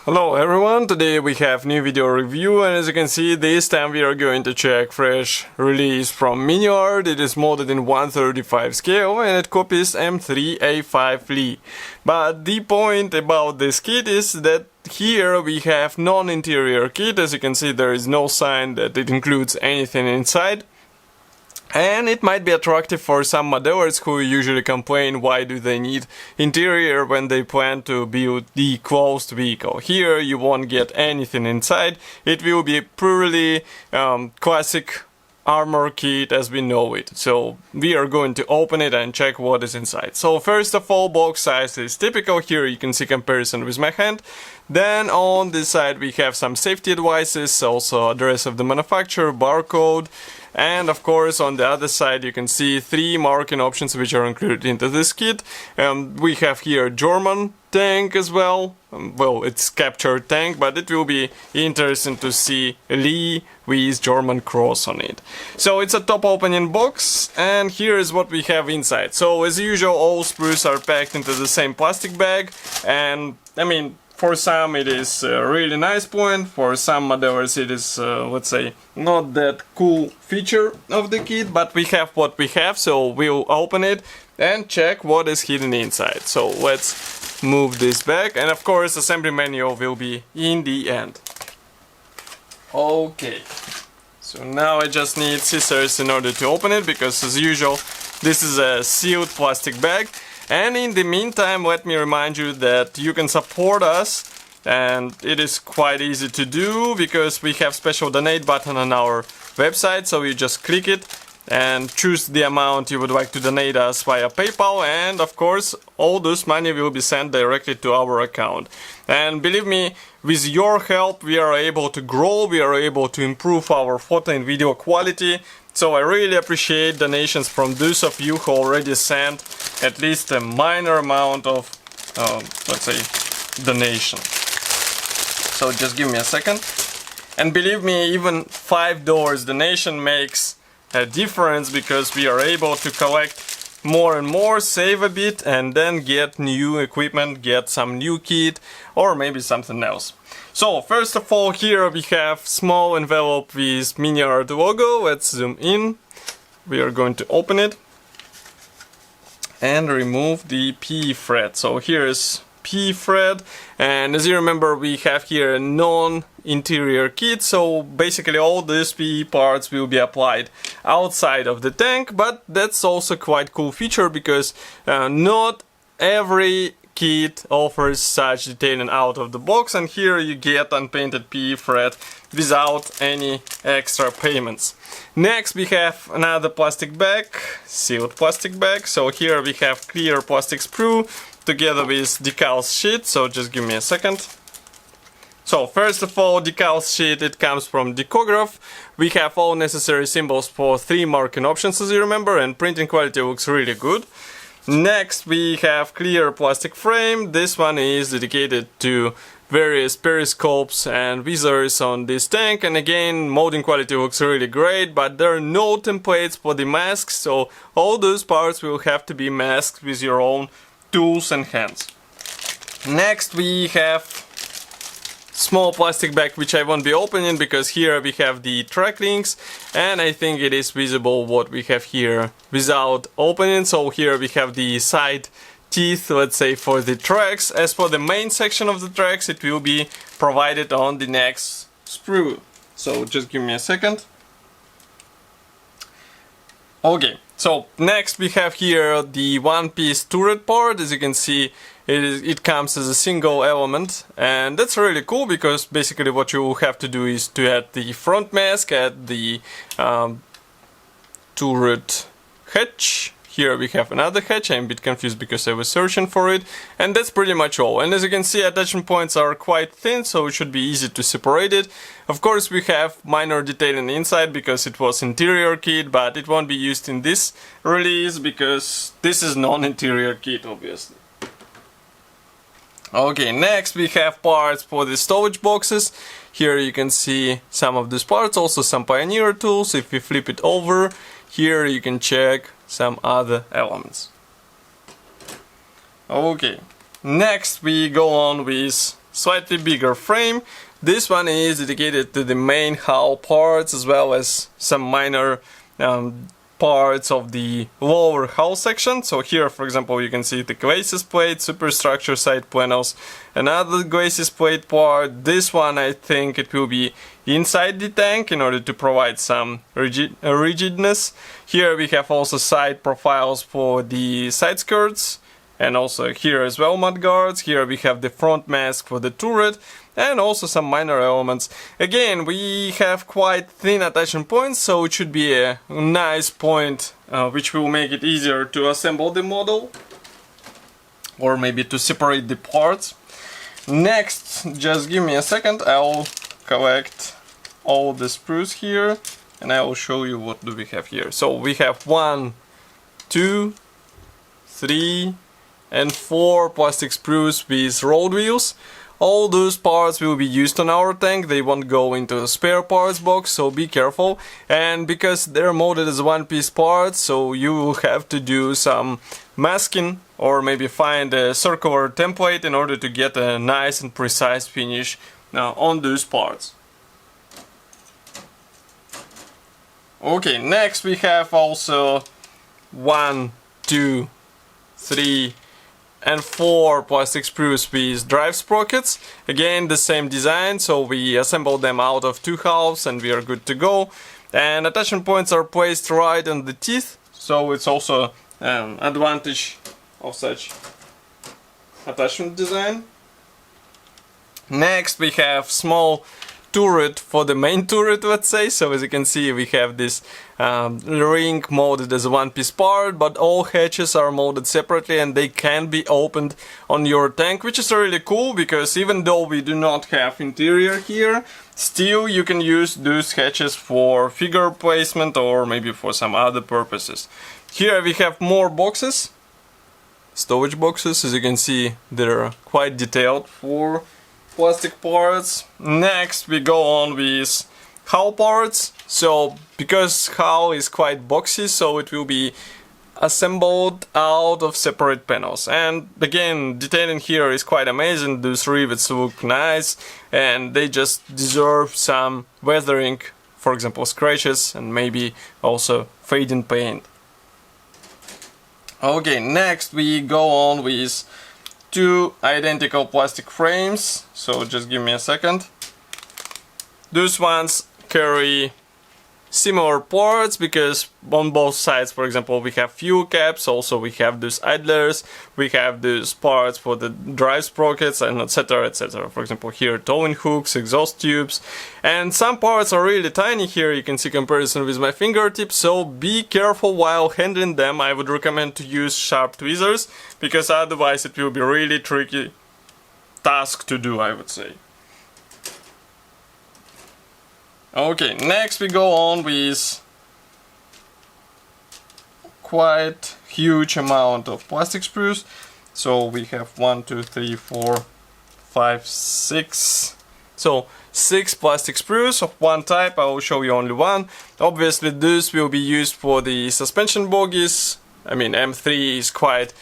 Hello everyone, today we have new video review, and as you can see this time we are going to check fresh release from Miniart. It is modded in 1/35 scale and it copies M3A5 Lee. But the point about this kit is that here we have non-interior kit. As you can see, there is no sign that it includes anything inside. And it might be attractive for some modders who usually complain why do they need interior when they plan to build the closed vehicle. Here you won't get anything inside. It will be purely classic armor kit as we know it. So we are going to open it and check what is inside. So first of all, box size is typical. Here you can see comparison with my hand. Then on this side we have some safety advices, also address of the manufacturer, barcode. And of course on the other side you can see 3 marking options which are included into this kit. We have here German tank as well. Well, it's captured tank, but it will be interesting to see Lee with German cross on it. So it's a top opening box, and here is what we have inside. So as usual, all sprues are packed into the same plastic bag, and I mean, for some it is a really nice point, for some modders it is, let's say, not that cool feature of the kit, but we have what we have, so we'll open it and check what is hidden inside. So let's move this back, and of course assembly manual will be in the end. Okay, so now I just need scissors in order to open it, because as usual this is a sealed plastic bag. And in the meantime, let me remind you that you can support us, and it is quite easy to do because we have special donate button on our website. So you just click it and choose the amount you would like to donate us via PayPal, and of course all this money will be sent directly to our account. And believe me, with your help we are able to grow, we are able to improve our photo and video quality. So I really appreciate donations from those of you who already sent at least a minor amount of, let's say, donation. So just give me a second. And believe me, even $5 donation makes a difference, because we are able to collect more and more, save a bit, and then get new equipment, get some new kit, or maybe something else. So first of all, here we have small envelope with Miniart logo. Let's zoom in. We are going to open it and remove the PE thread. So here is PE thread, and as you remember we have here a non-interior kit, so basically all these PE parts will be applied outside of the tank. But that's also quite cool feature, because not every kit offers such detailing out of the box, and here you get unpainted PE thread without any extra payments. Next we have another plastic bag, sealed plastic bag. So here we have clear plastic sprue together with decals sheet, so just give me a second. So first of all, decals sheet, it comes from Decograph. We have all necessary symbols for 3 marking options, as you remember, and printing quality looks really good. Next we have clear plastic frame. This one is dedicated to various periscopes and visors on this tank, and again molding quality looks really great, but there are no templates for the masks, so all those parts will have to be masked with your own tools and hands. Next we have small plastic bag, which I won't be opening because here we have the track links, and I think it is visible what we have here without opening. So here we have the side teeth, let's say, for the tracks. As for the main section of the tracks, it will be provided on the next sprue. So just give me a second. Okay, so next we have here the one-piece turret part. As you can see, it comes as a single element, and that's really cool, because basically what you will have to do is to add the front mask, add the turret hatch. Here we have another hatch. I'm a bit confused because I was searching for it, and that's pretty much all. And as you can see, attachment points are quite thin, so it should be easy to separate it. Of course we have minor detailing inside because it was interior kit, but it won't be used in this release because this is non-interior kit, obviously. Okay, next we have parts for the stowage boxes. Here you can see some of these parts, also some Pioneer tools. If we flip it over, here you can check some other elements. Okay, next we go on with slightly bigger frame. This one is dedicated to the main hull parts as well as some minor parts of the lower hull section. So here, for example, you can see the glacis plate, superstructure side panels, another glacis plate part. This one, I think it will be inside the tank in order to provide some rigidness. Here we have also side profiles for the side skirts, and also here as well mud guards. Here we have the front mask for the turret, and also some minor elements. Again, we have quite thin attachment points, so it should be a nice point which will make it easier to assemble the model, or maybe to separate the parts. Next, just give me a second, I'll collect all the sprues here and I will show you what do we have here. So we have 1, 2, 3 and 4 plastic sprues with road wheels. All those parts will be used on our tank, they won't go into a spare parts box, so be careful. And because they're molded as one-piece parts, so you will have to do some masking or maybe find a circular template in order to get a nice and precise finish on those parts. Okay, next we have also 1, 2, 3 and 4 plastic sprues with drive sprockets. Again, the same design, so we assemble them out of 2 halves and we are good to go. And attachment points are placed right on the teeth, so it's also an advantage of such attachment design. Next we have small turret for the main turret, let's say. So as you can see, we have this ring molded as a one-piece part, but all hatches are molded separately and they can be opened on your tank, which is really cool because even though we do not have interior here, still you can use those hatches for figure placement or maybe for some other purposes. Here we have more boxes, stowage boxes. As you can see, they're quite detailed for plastic parts. Next we go on with hull parts. So because hull is quite boxy, so it will be assembled out of separate panels. And again, detailing here is quite amazing. Those rivets look nice and they just deserve some weathering, for example scratches and maybe also fading paint. Okay, next we go on with 2 identical plastic frames, so just give me a second. Those ones carry similar parts because on both sides, for example, we have fuel caps, also we have those idlers, we have those parts for the drive sprockets and etc, etc. For example, here towing hooks, exhaust tubes, and some parts are really tiny. Here you can see comparison with my fingertips, so be careful while handling them. I would recommend to use sharp tweezers because otherwise it will be really tricky task to do, I would say. Okay, next we go on with quite huge amount of plastic sprues. So we have 1, 2, 3, 4, 5, 6. So 6 plastic sprues of one type. I will show you only one. Obviously this will be used for the suspension bogies. I mean, M3 is quite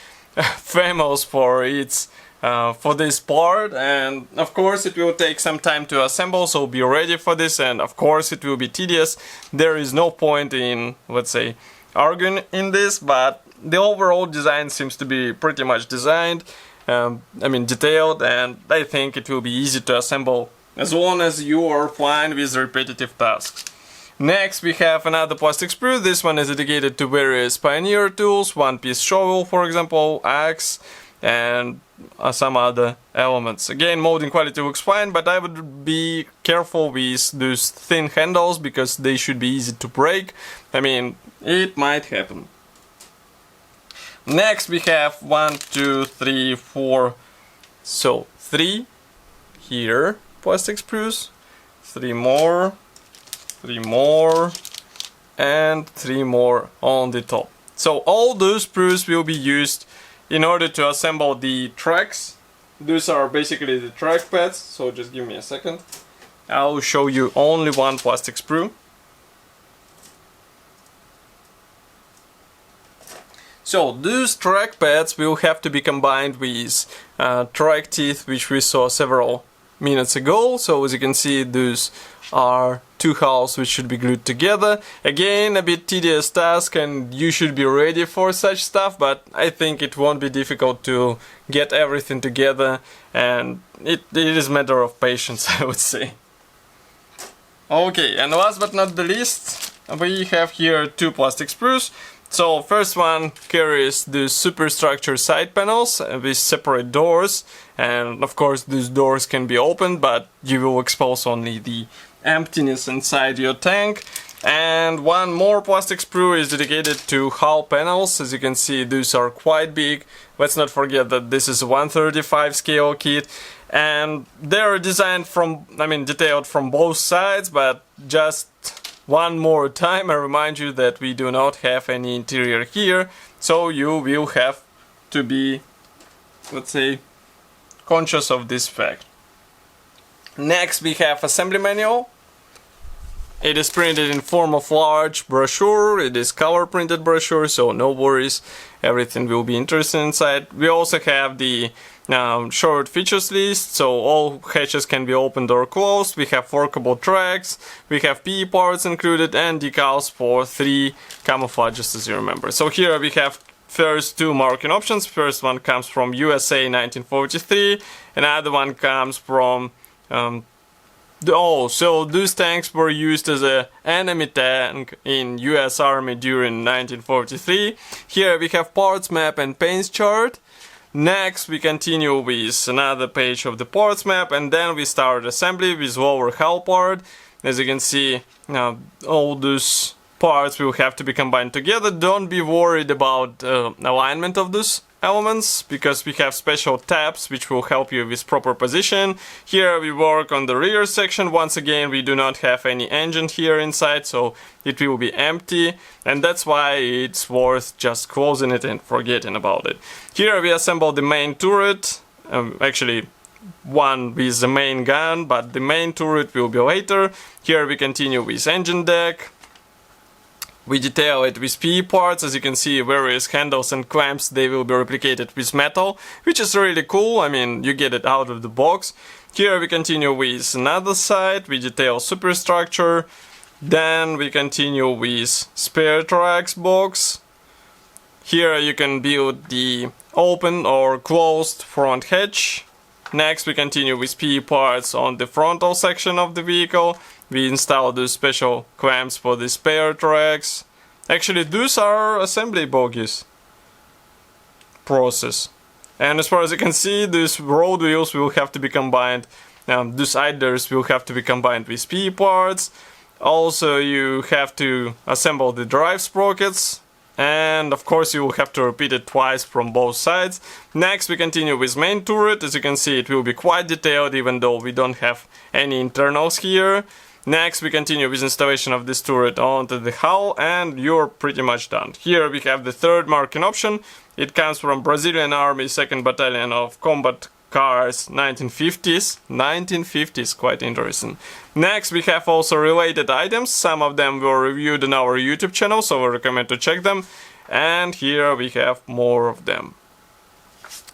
famous for its for this part, and of course it will take some time to assemble, so be ready for this, and of course it will be tedious. There is no point in, let's say, arguing in this, but the overall design seems to be pretty much designed, detailed, and I think it will be easy to assemble as long as you are fine with repetitive tasks. Next we have another plastic sprue. This one is dedicated to various pioneer tools, one-piece shovel for example, axe, and some other elements. Again, molding quality looks fine, but I would be careful with those thin handles because they should be easy to break. I mean, it might happen. Next we have 1, 2, 3, 4, so 3 here plastic sprues, 3 more, 3 more, and 3 more on the top. So all those sprues will be used in order to assemble the tracks. Those are basically the track pads, so just give me a second. I'll show you only one plastic sprue. So those track pads will have to be combined with track teeth, which we saw several minutes ago. So as you can see, those are two halves which should be glued together. Again, a bit tedious task, and you should be ready for such stuff, but I think it won't be difficult to get everything together, and it is a matter of patience, I would say. Okay, and last but not the least, we have here two plastic sprues. So first one carries the superstructure side panels with separate doors, and of course these doors can be opened, but you will expose only the emptiness inside your tank. And one more plastic sprue is dedicated to hull panels. As you can see, these are quite big. Let's not forget that this is a 1/35 scale kit, and they're designed from, detailed from both sides, but just one more time I remind you that we do not have any interior here, so you will have to be, let's say, conscious of this fact. Next we have assembly manual. It is printed in form of large brochure. It is color printed brochure, so no worries, everything will be interesting inside. We also have the short features list, so all hatches can be opened or closed. We have workable tracks, we have PE parts included, and decals for 3 camouflages, as you remember. So here we have first two marking options. First one comes from USA 1943, another one comes from so those tanks were used as an enemy tank in US Army during 1943. Here we have parts map and paints chart. Next we continue with another page of the parts map, and then we start assembly with lower hull part. As you can see, all those parts will have to be combined together. Don't be worried about alignment of those elements, because we have special tabs which will help you with proper position. Here we work on the rear section. Once again, we do not have any engine here inside, so it will be empty, and that's why it's worth just closing it and forgetting about it. Here we assemble the main turret, actually one with the main gun, but the main turret will be later. Here we continue with engine deck. We detail it with PE parts. As you can see, various handles and clamps, they will be replicated with metal, which is really cool. You get it out of the box. Here we continue with another side. We detail superstructure. Then we continue with spare tracks box. Here you can build the open or closed front hatch. Next we continue with PE parts on the frontal section of the vehicle. We install those special clamps for the spare tracks. Actually, those are assembly bogies process. And as far as you can see, these road wheels will have to be combined. These idlers will have to be combined with PE parts. Also, you have to assemble the drive sprockets. And of course you will have to repeat it twice from both sides. Next we continue with main turret. As you can see, it will be quite detailed, even though we don't have any internals here. Next we continue with installation of this turret onto the hull, and you're pretty much done. Here we have the third marking option. It comes from Brazilian Army 2nd Battalion of Combat Cars 1950s, quite interesting. Next we have also related items. Some of them were reviewed on our YouTube channel, so I recommend to check them. And here we have more of them.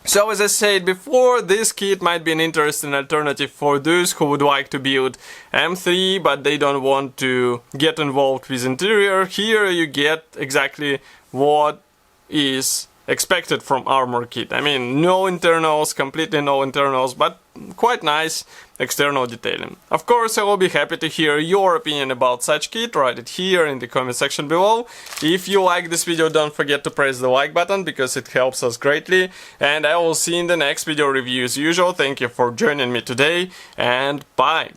So as I said before, this kit might be an interesting alternative for those who would like to build M3 but they don't want to get involved with interior. Here you get exactly what is expected from armor kit. No internals, completely no internals, but quite nice external detailing. Of course, I will be happy to hear your opinion about such kit. Write it here in the comment section below. If you like this video, don't forget to press the like button, because it helps us greatly. And I will see you in the next video review as usual. Thank you for joining me today, and bye!